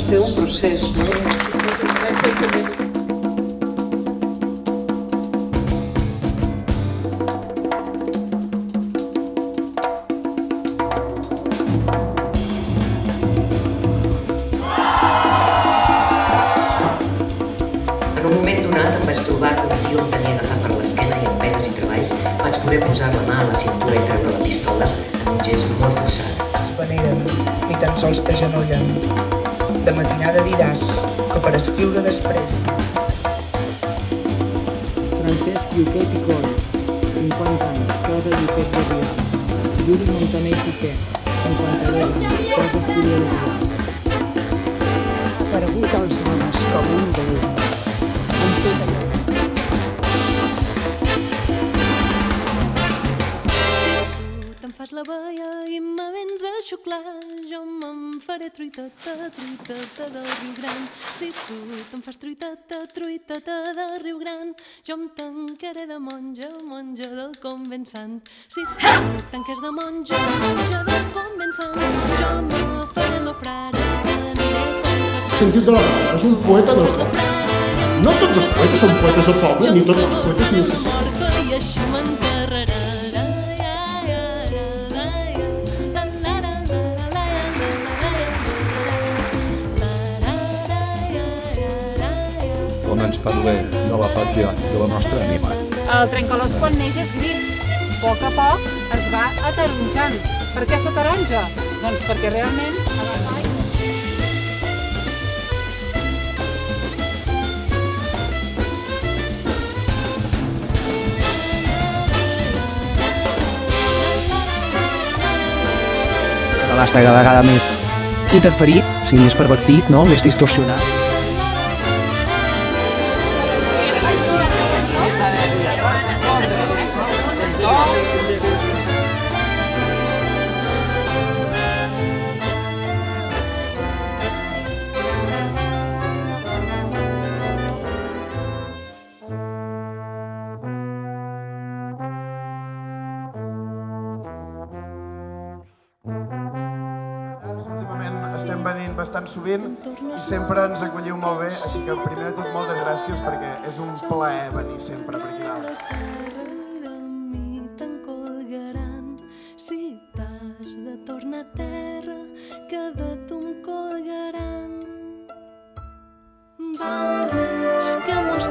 ser un procés, no? En un moment donat em vaig trobar que un tio em tenia agafat per l'esquena i amb penes i treballs vaig poder posar la mà a la cintura i treure la pistola en un gest molt forçat. Veneren, ni tan sols t'agenollen. De matinada diràs que per escriure després. Francesc Lluquet i Coll, 50 anys, casa Lluquet de Rial. Juli Montaner i Piqué, 52 anys, casa Estudiosa de Rial. Aparegut als homes com un déu. Han fet allò. Te'n fas la veia i me vens a xuclar, jo me'n faré truiteta, truiteta del Riu Gran. Si tu te'n fas truiteta, truiteta del Riu Gran, jo em tancaré de monja, monja del convent sant. Si tu tanques de monja, monja del convent sant, jo me faré la frare, t'aniré confessant. Sentit de la paraula, és un poeta del poble. No tots els poetes són poetes del poble, ni tots els poetes ni els... I així m'enterrarà. On ens parlem de la pàtria de la nostra ànima. El trencolós quan neix és gris. A poc es va ataronjant. Per què s'ataronja? Doncs perquè realment... Basta cada vegada més interferit, o sigui, més pervertit, no? Més distorsionat. Estem venint bastant sovint i sempre ens acolliu molt bé, així que primer de tot moltes gràcies perquè és un plaer venir sempre per aquí dalt. Si t'has de tornar a terra, que de tu em colgaran. Val més que mos